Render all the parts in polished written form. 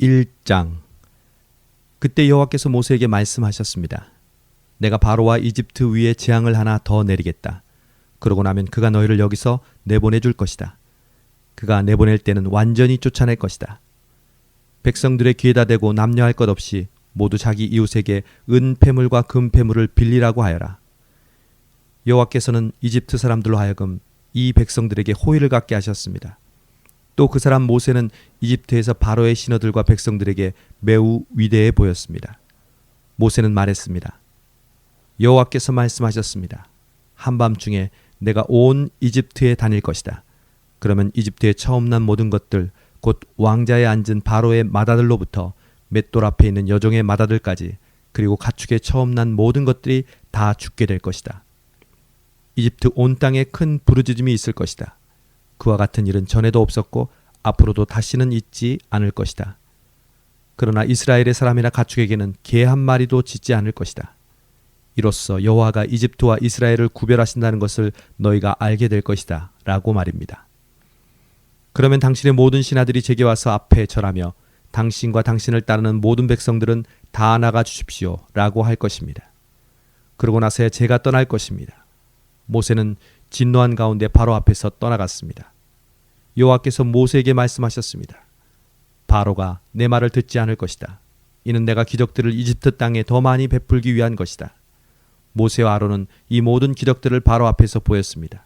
11장. 그때 여호와께서 모세에게 말씀하셨습니다. 내가 바로와 이집트 위에 재앙을 하나 더 내리겠다. 그러고 나면 그가 너희를 여기서 내보내줄 것이다. 그가 내보낼 때는 완전히 쫓아낼 것이다. 백성들의 귀에다 대고 남녀할 것 없이 모두 자기 이웃에게 은폐물과 금폐물을 빌리라고 하여라. 여호와께서는 이집트 사람들로 하여금 이 백성들에게 호의를 갖게 하셨습니다. 또 그 사람 모세는 이집트에서 바로의 신하들과 백성들에게 매우 위대해 보였습니다. 모세는 말했습니다. 여호와께서 말씀하셨습니다. 한밤중에 내가 온 이집트에 다닐 것이다. 그러면 이집트에 처음 난 모든 것들, 곧 왕자에 앉은 바로의 맏아들로부터 맷돌 앞에 있는 여종의 맏아들까지, 그리고 가축에 처음 난 모든 것들이 다 죽게 될 것이다. 이집트 온 땅에 큰 부르짖음이 있을 것이다. 그와 같은 일은 전에도 없었고 앞으로도 다시는 있지 않을 것이다. 그러나 이스라엘의 사람이나 가축에게는 개 한 마리도 짖지 않을 것이다. 이로써 여호와가 이집트와 이스라엘을 구별하신다는 것을 너희가 알게 될 것이다 라고 말입니다. 그러면 당신의 모든 신하들이 제게 와서 앞에 절하며 당신과 당신을 따르는 모든 백성들은 다 나가 주십시오 라고 할 것입니다. 그러고 나서야 제가 떠날 것입니다. 모세는 진노한 가운데 바로 앞에서 떠나갔습니다. 여호와께서 모세에게 말씀하셨습니다. 바로가 내 말을 듣지 않을 것이다. 이는 내가 기적들을 이집트 땅에 더 많이 베풀기 위한 것이다. 모세와 아론은 이 모든 기적들을 바로 앞에서 보였습니다.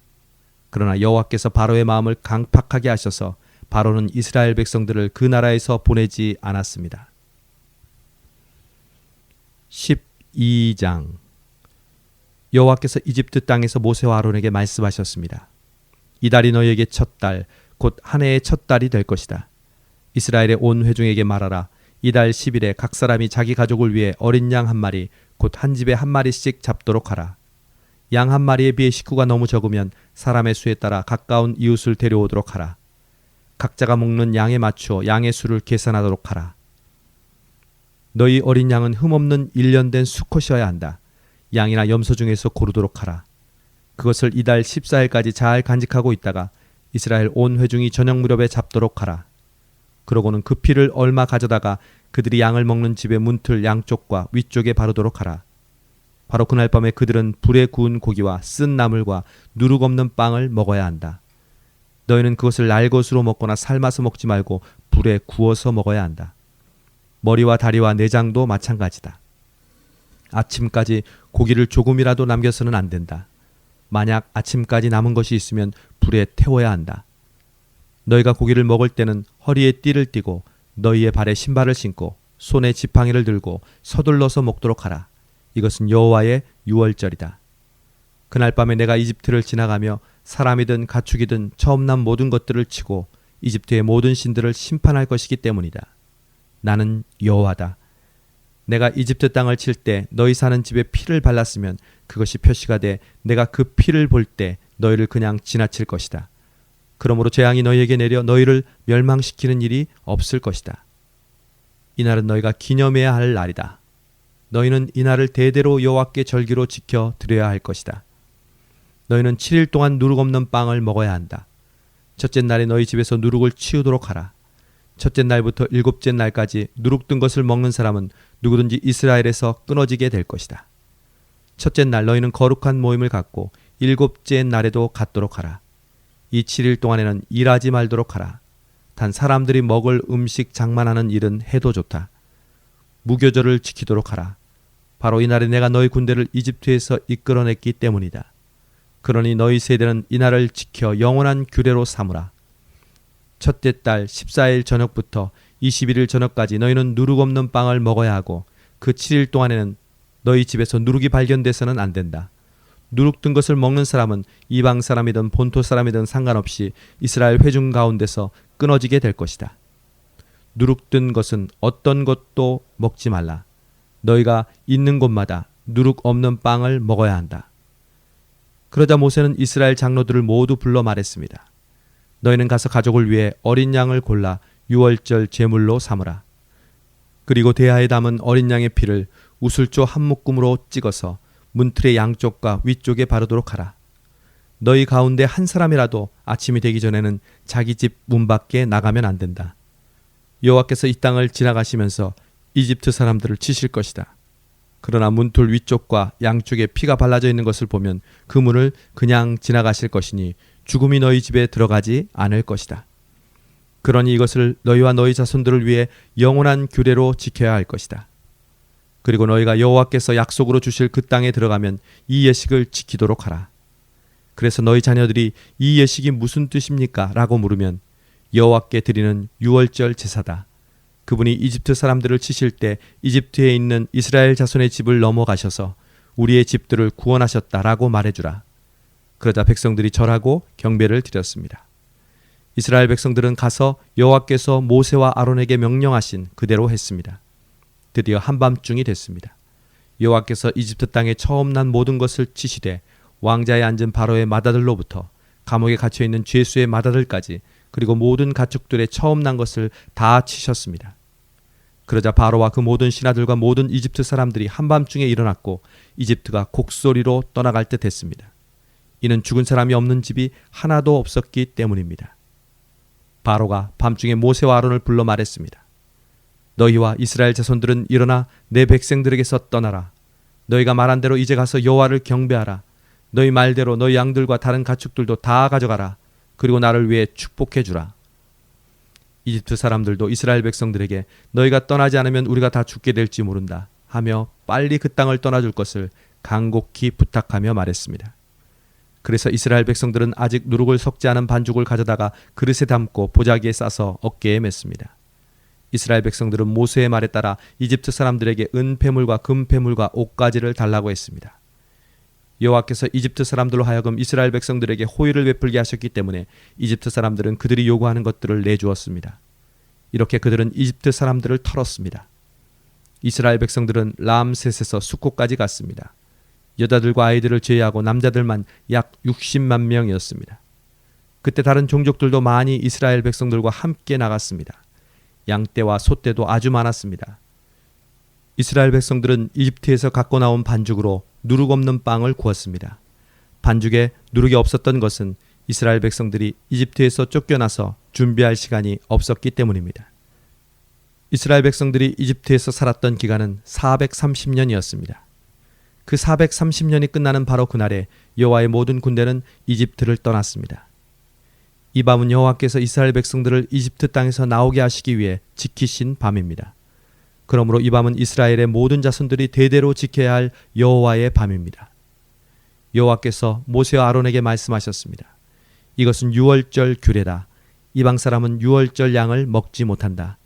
그러나 여호와께서 바로의 마음을 강팍하게 하셔서 바로는 이스라엘 백성들을 그 나라에서 보내지 않았습니다. 12장. 여호와께서 이집트 땅에서 모세와 아론에게 말씀하셨습니다. 이 달이 너희에게 첫 달, 곧 한 해의 첫 달이 될 것이다. 이스라엘의 온 회중에게 말하라. 이 달 10일에 각 사람이 자기 가족을 위해 어린 양 한 마리, 곧 한 집에 한 마리씩 잡도록 하라. 양 한 마리에 비해 식구가 너무 적으면 사람의 수에 따라 가까운 이웃을 데려오도록 하라. 각자가 먹는 양에 맞추어 양의 수를 계산하도록 하라. 너희 어린 양은 흠없는 1년 된 수컷이어야 한다. 양이나 염소 중에서 고르도록 하라. 그것을 이달 14일까지 잘 간직하고 있다가 이스라엘 온 회중이 저녁 무렵에 잡도록 하라. 그러고는 그 피를 얼마 가져다가 그들이 양을 먹는 집의 문틀 양쪽과 위쪽에 바르도록 하라. 바로 그날 밤에 그들은 불에 구운 고기와 쓴 나물과 누룩 없는 빵을 먹어야 한다. 너희는 그것을 날 것으로 먹거나 삶아서 먹지 말고 불에 구워서 먹어야 한다. 머리와 다리와 내장도 마찬가지다. 아침까지 고기를 조금이라도 남겨서는 안 된다. 만약 아침까지 남은 것이 있으면 불에 태워야 한다. 너희가 고기를 먹을 때는 허리에 띠를 띠고 너희의 발에 신발을 신고 손에 지팡이를 들고 서둘러서 먹도록 하라. 이것은 여호와의 유월절이다. 그날 밤에 내가 이집트를 지나가며 사람이든 가축이든 처음 난 모든 것들을 치고 이집트의 모든 신들을 심판할 것이기 때문이다. 나는 여호와다. 내가 이집트 땅을 칠 때 너희 사는 집에 피를 발랐으면 그것이 표시가 돼 내가 그 피를 볼 때 너희를 그냥 지나칠 것이다. 그러므로 재앙이 너희에게 내려 너희를 멸망시키는 일이 없을 것이다. 이날은 너희가 기념해야 할 날이다. 너희는 이날을 대대로 여호와께 절기로 지켜 드려야 할 것이다. 너희는 7일 동안 누룩 없는 빵을 먹어야 한다. 첫째 날에 너희 집에서 누룩을 치우도록 하라. 첫째 날부터 7째 날까지 누룩 든 것을 먹는 사람은 누구든지 이스라엘에서 끊어지게 될 것이다. 첫째 날 너희는 거룩한 모임을 갖고 7째 날에도 갖도록 하라. 이 7일 동안에는 일하지 말도록 하라. 단 사람들이 먹을 음식 장만하는 일은 해도 좋다. 무교절을 지키도록 하라. 바로 이날에 내가 너희 군대를 이집트에서 이끌어냈기 때문이다. 그러니 너희 세대는 이날을 지켜 영원한 규례로 삼으라. 첫째 달 14일 저녁부터 21일 저녁까지 너희는 누룩 없는 빵을 먹어야 하고 그 7일 동안에는 너희 집에서 누룩이 발견돼서는 안 된다. 누룩 든 것을 먹는 사람은 이방 사람이든 본토 사람이든 상관없이 이스라엘 회중 가운데서 끊어지게 될 것이다. 누룩 든 것은 어떤 것도 먹지 말라. 너희가 있는 곳마다 누룩 없는 빵을 먹어야 한다. 그러자 모세는 이스라엘 장로들을 모두 불러 말했습니다. 너희는 가서 가족을 위해 어린 양을 골라 유월절 제물로 삼으라. 그리고 대야에 담은 어린 양의 피를 우슬조 한 묶음으로 찍어서 문틀의 양쪽과 위쪽에 바르도록 하라. 너희 가운데 한 사람이라도 아침이 되기 전에는 자기 집 문 밖에 나가면 안 된다. 여호와께서 이 땅을 지나가시면서 이집트 사람들을 치실 것이다. 그러나 문틀 위쪽과 양쪽에 피가 발라져 있는 것을 보면 그 문을 그냥 지나가실 것이니 죽음이 너희 집에 들어가지 않을 것이다. 그러니 이것을 너희와 너희 자손들을 위해 영원한 규례로 지켜야 할 것이다. 그리고 너희가 여호와께서 약속으로 주실 그 땅에 들어가면 이 예식을 지키도록 하라. 그래서 너희 자녀들이 이 예식이 무슨 뜻입니까? 라고 물으면 여호와께 드리는 유월절 제사다. 그분이 이집트 사람들을 치실 때 이집트에 있는 이스라엘 자손의 집을 넘어가셔서 우리의 집들을 구원하셨다라고 말해주라. 그러자 백성들이 절하고 경배를 드렸습니다. 이스라엘 백성들은 가서 여호와께서 모세와 아론에게 명령하신 그대로 했습니다. 드디어 한밤중이 됐습니다. 여호와께서 이집트 땅에 처음 난 모든 것을 치시되 왕자에 앉은 바로의 맏아들로부터 감옥에 갇혀있는 죄수의 맏아들까지 그리고 모든 가축들의 처음 난 것을 다 치셨습니다. 그러자 바로와 그 모든 신하들과 모든 이집트 사람들이 한밤중에 일어났고 이집트가 곡소리로 떠나갈 듯 했습니다. 이는 죽은 사람이 없는 집이 하나도 없었기 때문입니다. 바로가 밤중에 모세와 아론을 불러 말했습니다. 너희와 이스라엘 자손들은 일어나 내 백성들에게서 떠나라. 너희가 말한 대로 이제 가서 여호와를 경배하라. 너희 말대로 너희 양들과 다른 가축들도 다 가져가라. 그리고 나를 위해 축복해 주라. 이집트 사람들도 이스라엘 백성들에게 너희가 떠나지 않으면 우리가 다 죽게 될지 모른다 하며 빨리 그 땅을 떠나줄 것을 간곡히 부탁하며 말했습니다. 그래서 이스라엘 백성들은 아직 누룩을 섞지 않은 반죽을 가져다가 그릇에 담고 보자기에 싸서 어깨에 맸습니다. 이스라엘 백성들은 모세의 말에 따라 이집트 사람들에게 은폐물과 금폐물과 옷가지를 달라고 했습니다. 여호와께서 이집트 사람들로 하여금 이스라엘 백성들에게 호의를 베풀게 하셨기 때문에 이집트 사람들은 그들이 요구하는 것들을 내주었습니다. 이렇게 그들은 이집트 사람들을 털었습니다. 이스라엘 백성들은 람셋에서 숫곳까지 갔습니다. 여자들과 아이들을 제외하고 남자들만 약 60만 명이었습니다. 그때 다른 종족들도 많이 이스라엘 백성들과 함께 나갔습니다. 양떼와 소떼도 아주 많았습니다. 이스라엘 백성들은 이집트에서 갖고 나온 반죽으로 누룩 없는 빵을 구웠습니다. 반죽에 누룩이 없었던 것은 이스라엘 백성들이 이집트에서 쫓겨나서 준비할 시간이 없었기 때문입니다. 이스라엘 백성들이 이집트에서 살았던 기간은 430년이었습니다. 그 430년이 끝나는 바로 그날에 여호와의 모든 군대는 이집트를 떠났습니다. 이 밤은 여호와께서 이스라엘 백성들을 이집트 땅에서 나오게 하시기 위해 지키신 밤입니다. 그러므로 이 밤은 이스라엘의 모든 자손들이 대대로 지켜야 할 여호와의 밤입니다. 여호와께서 모세와 아론에게 말씀하셨습니다. 이것은 유월절 규례다. 이방 사람은 유월절 양을 먹지 못한다.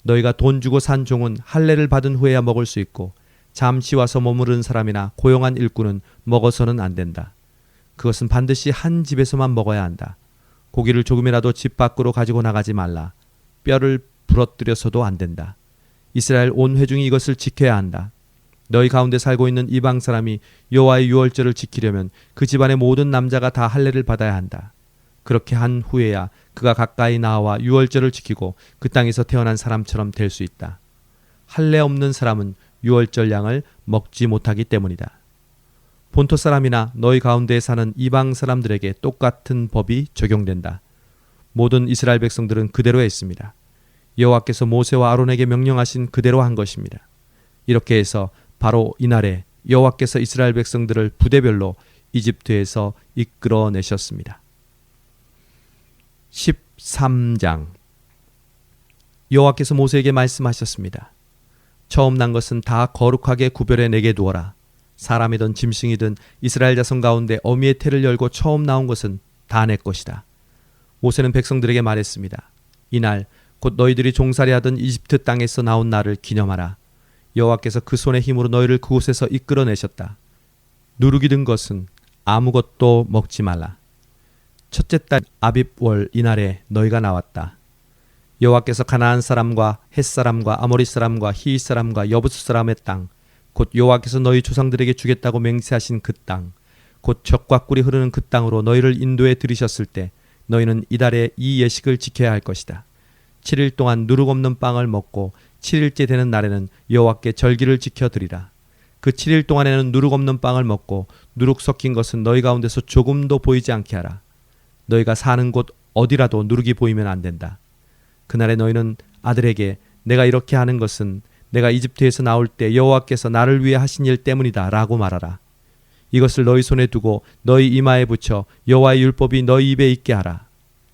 너희가 돈 주고 산 종은 할례를 받은 후에야 먹을 수 있고 잠시 와서 머무른 사람이나 고용한 일꾼은 먹어서는 안 된다. 그것은 반드시 한 집에서만 먹어야 한다. 고기를 조금이라도 집 밖으로 가지고 나가지 말라. 뼈를 부러뜨려서도 안 된다. 이스라엘 온 회중이 이것을 지켜야 한다. 너희 가운데 살고 있는 이방 사람이 여호와의 유월절을 지키려면 그 집안의 모든 남자가 다 할례를 받아야 한다. 그렇게 한 후에야 그가 가까이 나와 유월절을 지키고 그 땅에서 태어난 사람처럼 될 수 있다. 할례 없는 사람은 유월절 양을 먹지 못하기 때문이다. 본토 사람이나 너희 가운데에 사는 이방 사람들에게 똑같은 법이 적용된다. 모든 이스라엘 백성들은 그대로 했습니다. 여호와께서 모세와 아론에게 명령하신 그대로 한 것입니다. 이렇게 해서 바로 이날에 여호와께서 이스라엘 백성들을 부대별로 이집트에서 이끌어내셨습니다. 13장 여호와께서 모세에게 말씀하셨습니다. 처음 난 것은 다 거룩하게 구별해 내게 두어라. 사람이든 짐승이든 이스라엘 자손 가운데 어미의 태를 열고 처음 나온 것은 다 내 것이다. 모세는 백성들에게 말했습니다. 이날 곧 너희들이 종살이하던 이집트 땅에서 나온 날을 기념하라. 여호와께서 그 손의 힘으로 너희를 그곳에서 이끌어내셨다. 누룩이 든 것은 아무것도 먹지 말라. 첫째 달 아빕월 이날에 너희가 나왔다. 여호와께서 가나안 사람과 헷 사람과 아모리 사람과 히윗 사람과 여부스 사람의 땅, 곧 여호와께서 너희 조상들에게 주겠다고 맹세하신 그 땅, 곧 젖과 꿀이 흐르는 그 땅으로 너희를 인도해 들이셨을 때 너희는 이달에 이 예식을 지켜야 할 것이다. 7일 동안 누룩 없는 빵을 먹고 7일째 되는 날에는 여호와께 절기를 지켜 드리라. 그 7일 동안에는 누룩 없는 빵을 먹고 누룩 섞인 것은 너희 가운데서 조금도 보이지 않게 하라. 너희가 사는 곳 어디라도 누룩이 보이면 안 된다. 그날에 너희는 아들에게 내가 이렇게 하는 것은 내가 이집트에서 나올 때 여호와께서 나를 위해 하신 일 때문이다 라고 말하라. 이것을 너희 손에 두고 너희 이마에 붙여 여호와의 율법이 너희 입에 있게 하라.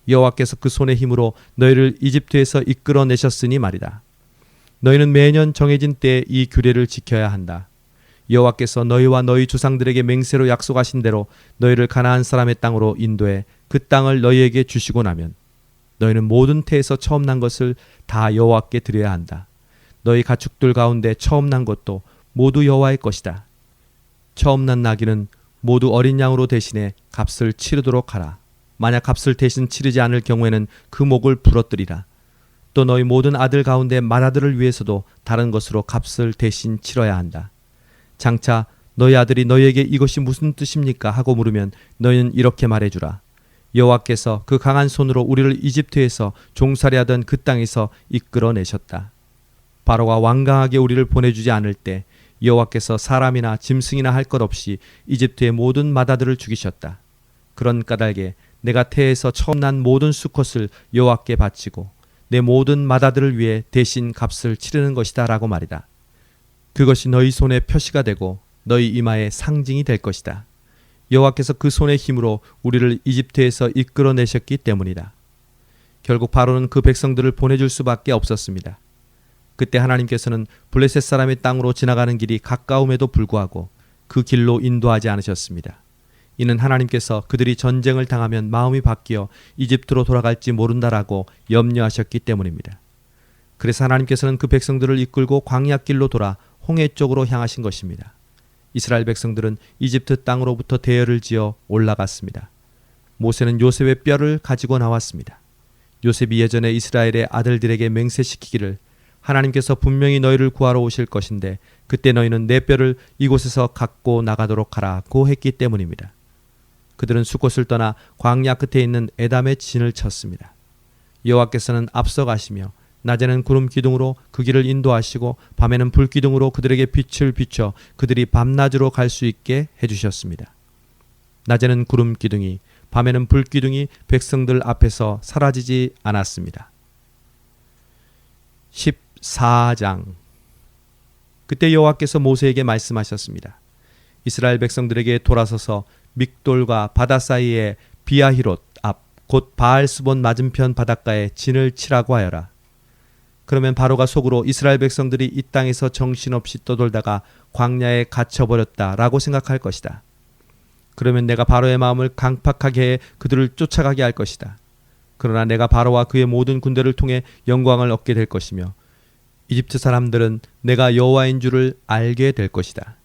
여호와께서 그 손의 힘으로 너희를 이집트에서 이끌어내셨으니 말이다. 너희는 매년 정해진 때에 이 규례를 지켜야 한다. 여호와께서 너희와 너희 조상들에게 맹세로 약속하신 대로 너희를 가나안 사람의 땅으로 인도해 그 땅을 너희에게 주시고 나면 너희는 모든 태에서 처음 난 것을 다 여호와께 드려야 한다. 너희 가축들 가운데 처음 난 것도 모두 여호와의 것이다. 처음 난 나귀는 모두 어린 양으로 대신해 값을 치르도록 하라. 만약 값을 대신 치르지 않을 경우에는 그 목을 부러뜨리라. 또 너희 모든 아들 가운데 맏아들을 위해서도 다른 것으로 값을 대신 치러야 한다. 장차 너희 아들이 너희에게 이것이 무슨 뜻입니까? 하고 물으면 너희는 이렇게 말해주라. 여호와께서 그 강한 손으로 우리를 이집트에서 종살이하던 그 땅에서 이끌어내셨다. 바로가 완강하게 우리를 보내주지 않을 때 여호와께서 사람이나 짐승이나 할 것 없이 이집트의 모든 맏아들을 죽이셨다. 그런 까닭에 내가 태에서 처음 난 모든 수컷을 여호와께 바치고 내 모든 맏아들을 위해 대신 값을 치르는 것이다 라고 말이다. 그것이 너희 손에 표시가 되고 너희 이마에 상징이 될 것이다. 여호와께서 그 손의 힘으로 우리를 이집트에서 이끌어내셨기 때문이다. 결국 바로는 그 백성들을 보내줄 수밖에 없었습니다. 그때 하나님께서는 블레셋 사람의 땅으로 지나가는 길이 가까움에도 불구하고 그 길로 인도하지 않으셨습니다. 이는 하나님께서 그들이 전쟁을 당하면 마음이 바뀌어 이집트로 돌아갈지 모른다라고 염려하셨기 때문입니다. 그래서 하나님께서는 그 백성들을 이끌고 광야길로 돌아 홍해 쪽으로 향하신 것입니다. 이스라엘 백성들은 이집트 땅으로부터 대열을 지어 올라갔습니다. 모세는 요셉의 뼈를 가지고 나왔습니다. 요셉이 예전에 이스라엘의 아들들에게 맹세시키기를 하나님께서 분명히 너희를 구하러 오실 것인데 그때 너희는 내 뼈를 이곳에서 갖고 나가도록 하라고 했기 때문입니다. 그들은 수곳을 떠나 광야 끝에 있는 에담의 진을 쳤습니다. 여호와께서는 앞서 가시며 낮에는 구름 기둥으로 그 길을 인도하시고 밤에는 불 기둥으로 그들에게 빛을 비춰 그들이 밤낮으로 갈 수 있게 해주셨습니다. 낮에는 구름 기둥이 밤에는 불 기둥이 백성들 앞에서 사라지지 않았습니다. 14장. 그때 여호와께서 모세에게 말씀하셨습니다. 이스라엘 백성들에게 돌아서서 믹돌과 바다 사이에 비아히롯 앞 곧 바알스본 맞은편 바닷가에 진을 치라고 하여라. 그러면 바로가 속으로 이스라엘 백성들이 이 땅에서 정신없이 떠돌다가 광야에 갇혀버렸다라고 생각할 것이다. 그러면 내가 바로의 마음을 강팍하게 해 그들을 쫓아가게 할 것이다. 그러나 내가 바로와 그의 모든 군대를 통해 영광을 얻게 될 것이며 이집트 사람들은 내가 여호와인 줄을 알게 될 것이다.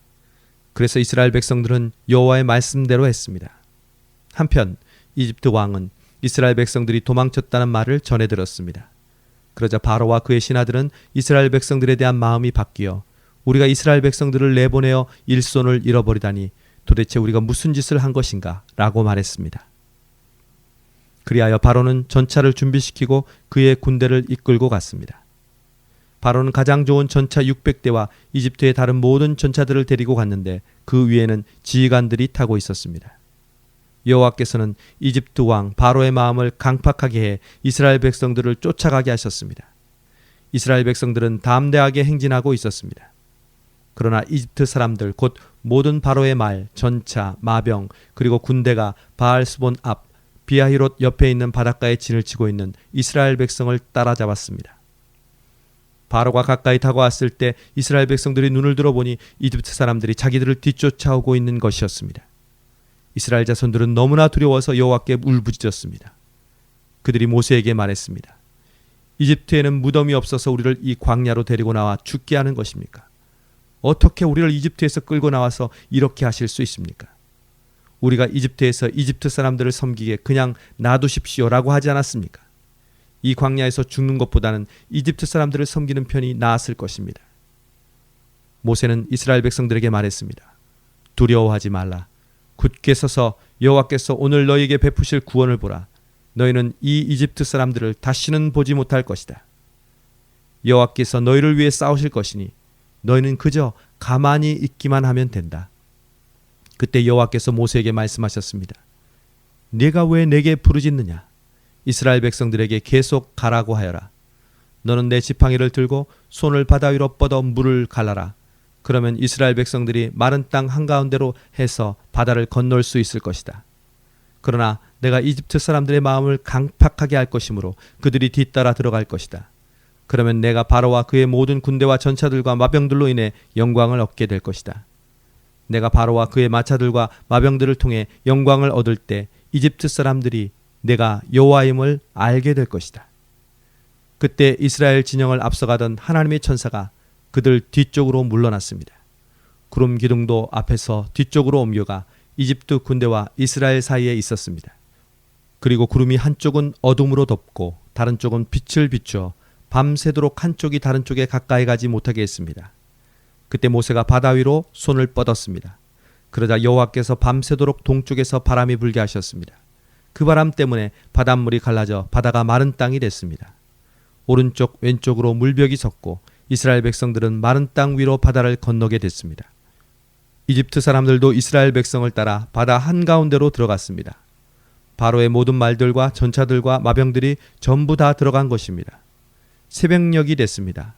그래서 이스라엘 백성들은 여호와의 말씀대로 했습니다. 한편 이집트 왕은 이스라엘 백성들이 도망쳤다는 말을 전해 들었습니다. 그러자 바로와 그의 신하들은 이스라엘 백성들에 대한 마음이 바뀌어 우리가 이스라엘 백성들을 내보내어 일손을 잃어버리다니 도대체 우리가 무슨 짓을 한 것인가 라고 말했습니다. 그리하여 바로는 전차를 준비시키고 그의 군대를 이끌고 갔습니다. 바로는 가장 좋은 전차 600대와 이집트의 다른 모든 전차들을 데리고 갔는데 그 위에는 지휘관들이 타고 있었습니다. 여호와께서는 이집트 왕 바로의 마음을 강팍하게 해 이스라엘 백성들을 쫓아가게 하셨습니다. 이스라엘 백성들은 담대하게 행진하고 있었습니다. 그러나 이집트 사람들 곧 모든 바로의 말, 전차, 마병 그리고 군대가 바알스본 앞 비아히롯 옆에 있는 바닷가에 진을 치고 있는 이스라엘 백성을 따라잡았습니다. 바로가 가까이 다가왔을 때 이스라엘 백성들이 눈을 들어보니 이집트 사람들이 자기들을 뒤쫓아오고 있는 것이었습니다. 이스라엘 자손들은 너무나 두려워서 여호와께 울부짖었습니다. 그들이 모세에게 말했습니다. 이집트에는 무덤이 없어서 우리를 이 광야로 데리고 나와 죽게 하는 것입니까? 어떻게 우리를 이집트에서 끌고 나와서 이렇게 하실 수 있습니까? 우리가 이집트에서 이집트 사람들을 섬기게 그냥 놔두십시오라고 하지 않았습니까? 이 광야에서 죽는 것보다는 이집트 사람들을 섬기는 편이 나았을 것입니다. 모세는 이스라엘 백성들에게 말했습니다. 두려워하지 말라. 굳게 서서 여호와께서 오늘 너희에게 베푸실 구원을 보라. 너희는 이 이집트 사람들을 다시는 보지 못할 것이다. 여호와께서 너희를 위해 싸우실 것이니 너희는 그저 가만히 있기만 하면 된다. 그때 여호와께서 모세에게 말씀하셨습니다. 네가 왜 내게 부르짖느냐? 이스라엘 백성들에게 계속 가라고 하여라. 너는 내 지팡이를 들고 손을 바다 위로 뻗어 물을 갈라라. 그러면 이스라엘 백성들이 마른 땅 한가운데로 해서 바다를 건널 수 있을 것이다. 그러나 내가 이집트 사람들의 마음을 강팍하게 할 것이므로 그들이 뒤따라 들어갈 것이다. 그러면 내가 바로와 그의 모든 군대와 전차들과 마병들로 인해 영광을 얻게 될 것이다. 내가 바로와 그의 마차들과 마병들을 통해 영광을 얻을 때 이집트 사람들이 내가 여호와임을 알게 될 것이다. 그때 이스라엘 진영을 앞서가던 하나님의 천사가 그들 뒤쪽으로 물러났습니다. 구름 기둥도 앞에서 뒤쪽으로 옮겨가 이집트 군대와 이스라엘 사이에 있었습니다. 그리고 구름이 한쪽은 어둠으로 덮고 다른 쪽은 빛을 비추어 밤새도록 한쪽이 다른 쪽에 가까이 가지 못하게 했습니다. 그때 모세가 바다 위로 손을 뻗었습니다. 그러자 여호와께서 밤새도록 동쪽에서 바람이 불게 하셨습니다. 그 바람 때문에 바닷물이 갈라져 바다가 마른 땅이 됐습니다. 오른쪽 왼쪽으로 물벽이 섰고 이스라엘 백성들은 마른 땅 위로 바다를 건너게 됐습니다. 이집트 사람들도 이스라엘 백성을 따라 바다 한가운데로 들어갔습니다. 바로의 모든 말들과 전차들과 마병들이 전부 다 들어간 것입니다. 새벽녘이 됐습니다.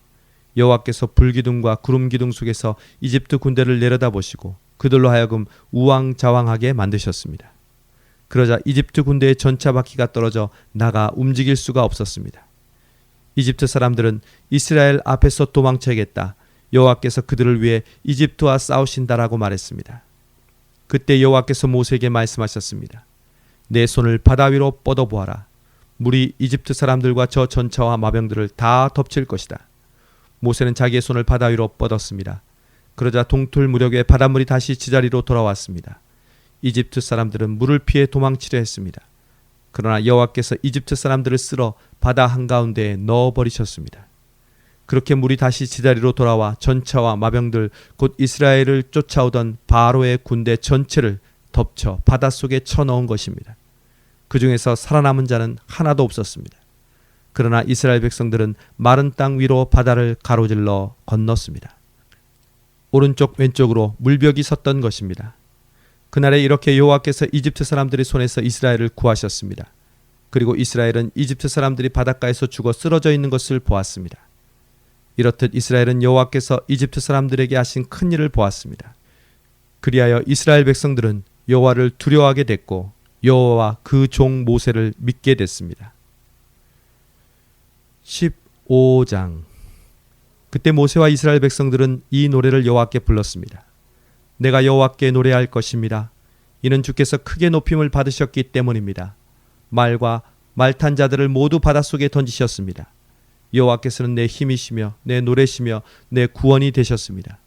여호와께서 불기둥과 구름기둥 속에서 이집트 군대를 내려다보시고 그들로 하여금 우왕좌왕하게 만드셨습니다. 그러자 이집트 군대의 전차 바퀴가 떨어져 나가 움직일 수가 없었습니다. 이집트 사람들은 이스라엘 앞에서 도망쳐야겠다. 여호와께서 그들을 위해 이집트와 싸우신다라고 말했습니다. 그때 여호와께서 모세에게 말씀하셨습니다. 내 손을 바다 위로 뻗어보아라. 물이 이집트 사람들과 저 전차와 마병들을 다 덮칠 것이다. 모세는 자기의 손을 바다 위로 뻗었습니다. 그러자 동틀 무렵에 바닷물이 다시 제자리로 돌아왔습니다. 이집트 사람들은 물을 피해 도망치려 했습니다. 그러나 여호와께서 이집트 사람들을 쓸어 바다 한가운데에 넣어버리셨습니다. 그렇게 물이 다시 제자리로 돌아와 전차와 마병들 곧 이스라엘을 쫓아오던 바로의 군대 전체를 덮쳐 바닷속에 쳐넣은 것입니다. 그 중에서 살아남은 자는 하나도 없었습니다. 그러나 이스라엘 백성들은 마른 땅 위로 바다를 가로질러 건넜습니다. 오른쪽 왼쪽으로 물벽이 섰던 것입니다. 그날에 이렇게 여호와께서 이집트 사람들의 손에서 이스라엘을 구하셨습니다. 그리고 이스라엘은 이집트 사람들이 바닷가에서 죽어 쓰러져 있는 것을 보았습니다. 이렇듯 이스라엘은 여호와께서 이집트 사람들에게 하신 큰 일을 보았습니다. 그리하여 이스라엘 백성들은 여호와를 두려워하게 됐고 여호와와 그 종 모세를 믿게 됐습니다. 15장. 그때 모세와 이스라엘 백성들은 이 노래를 여호와께 불렀습니다. 내가 여호와께 노래할 것입니다. 이는 주께서 크게 높임을 받으셨기 때문입니다. 말과 말탄 자들을 모두 바닷속에 던지셨습니다. 여호와께서는 내 힘이시며 내 노래시며 내 구원이 되셨습니다.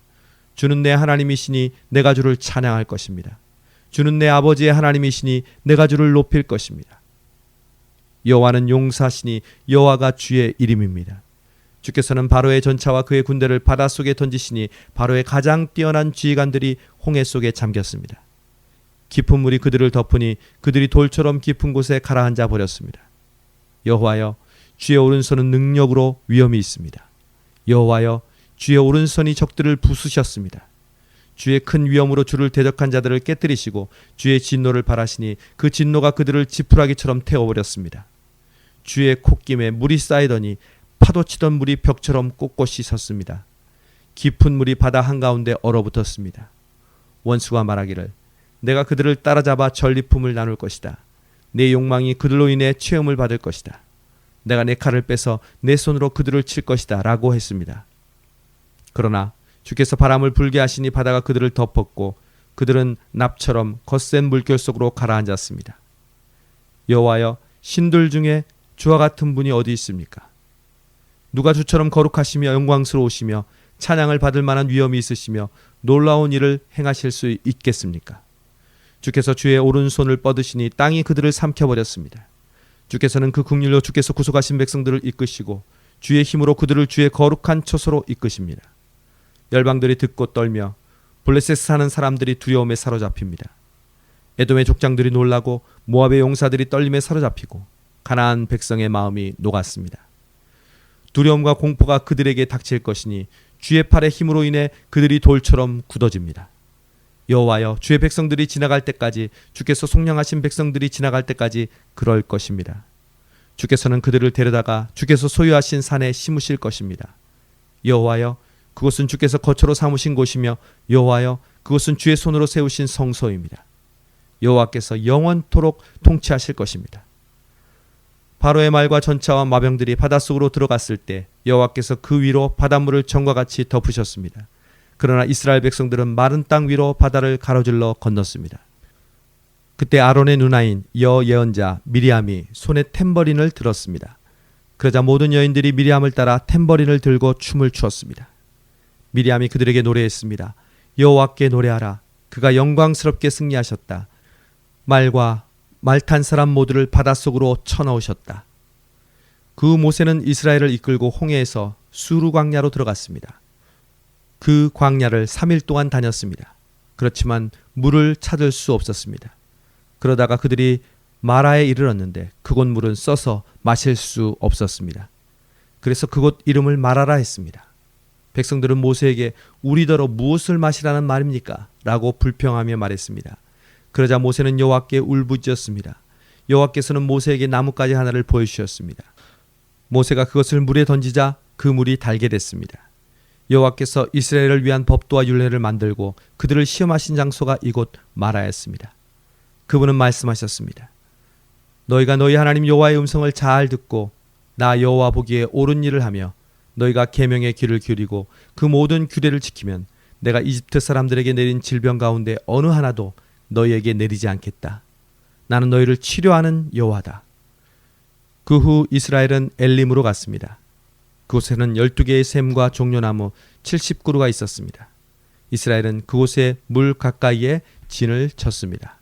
주는 내 하나님이시니 내가 주를 찬양할 것입니다. 주는 내 아버지의 하나님이시니 내가 주를 높일 것입니다. 여호와는 용사시니 여호와가 주의 이름입니다. 주께서는 바로의 전차와 그의 군대를 바닷속에 던지시니 바로의 가장 뛰어난 지휘관들이 홍해 속에 잠겼습니다. 깊은 물이 그들을 덮으니 그들이 돌처럼 깊은 곳에 가라앉아 버렸습니다. 여호와여, 주의 오른손은 능력으로 위엄이 있습니다. 여호와여, 주의 오른손이 적들을 부수셨습니다. 주의 큰 위엄으로 주를 대적한 자들을 깨뜨리시고 주의 진노를 발하시니 그 진노가 그들을 지푸라기처럼 태워버렸습니다. 주의 콧김에 물이 쌓이더니 파도치던 물이 벽처럼 꼿꼿이 섰습니다. 깊은 물이 바다 한가운데 얼어붙었습니다. 원수가 말하기를 내가 그들을 따라잡아 전리품을 나눌 것이다. 내 욕망이 그들로 인해 체험을 받을 것이다. 내가 내 칼을 빼서 내 손으로 그들을 칠 것이다 라고 했습니다. 그러나 주께서 바람을 불게 하시니 바다가 그들을 덮었고 그들은 납처럼 거센 물결 속으로 가라앉았습니다. 여호와여, 신들 중에 주와 같은 분이 어디 있습니까? 누가 주처럼 거룩하시며 영광스러우시며 찬양을 받을 만한 위엄이 있으시며 놀라운 일을 행하실 수 있겠습니까? 주께서 주의 오른손을 뻗으시니 땅이 그들을 삼켜버렸습니다. 주께서는 그 긍휼로 주께서 구속하신 백성들을 이끄시고 주의 힘으로 그들을 주의 거룩한 처소로 이끄십니다. 열방들이 듣고 떨며 블레셋 사는 사람들이 두려움에 사로잡힙니다. 에돔의 족장들이 놀라고 모압의 용사들이 떨림에 사로잡히고 가나안 백성의 마음이 녹았습니다. 두려움과 공포가 그들에게 닥칠 것이니 주의 팔의 힘으로 인해 그들이 돌처럼 굳어집니다. 여호와여, 주의 백성들이 지나갈 때까지, 주께서 속량하신 백성들이 지나갈 때까지 그럴 것입니다. 주께서는 그들을 데려다가 주께서 소유하신 산에 심으실 것입니다. 여호와여, 그곳은 주께서 거처로 삼으신 곳이며 여호와여, 그곳은 주의 손으로 세우신 성소입니다. 여호와께서 영원토록 통치하실 것입니다. 바로의 말과 전차와 마병들이 바닷속으로 들어갔을 때 여호와께서 그 위로 바닷물을 전과 같이 덮으셨습니다. 그러나 이스라엘 백성들은 마른 땅 위로 바다를 가로질러 건넜습니다. 그때 아론의 누나인 여예언자 미리암이 손에 탬버린을 들었습니다. 그러자 모든 여인들이 미리암을 따라 탬버린을 들고 춤을 추었습니다. 미리암이 그들에게 노래했습니다. 여호와께 노래하라. 그가 영광스럽게 승리하셨다. 말과 말 탄 사람 모두를 바닷속으로 쳐넣으셨다. 그 모세는 이스라엘을 이끌고 홍해에서 수르 광야로 들어갔습니다. 그 광야를 3일 동안 다녔습니다. 그렇지만 물을 찾을 수 없었습니다. 그러다가 그들이 마라에 이르렀는데 그곳 물은 써서 마실 수 없었습니다. 그래서 그곳 이름을 마라라 했습니다. 백성들은 모세에게 우리더러 무엇을 마시라는 말입니까? 라고 불평하며 말했습니다. 그러자 모세는 여호와께 울부짖었습니다. 여호와께서는 모세에게 나뭇가지 하나를 보여주셨습니다. 모세가 그것을 물에 던지자 그 물이 달게 됐습니다. 여호와께서 이스라엘을 위한 법도와 율례를 만들고 그들을 시험하신 장소가 이곳 마라였습니다. 그분은 말씀하셨습니다. 너희가 너희 하나님 여호와의 음성을 잘 듣고 나 여호와 보기에 옳은 일을 하며 너희가 계명의 귀를 기울이고 그 모든 규례를 지키면 내가 이집트 사람들에게 내린 질병 가운데 어느 하나도 너희에게 내리지 않겠다. 나는 너희를 치료하는 여호와다. 그 후 이스라엘은 엘림으로 갔습니다. 그곳에는 12개의 샘과 종려나무 70그루가 있었습니다. 이스라엘은 그곳에 물 가까이에 진을 쳤습니다.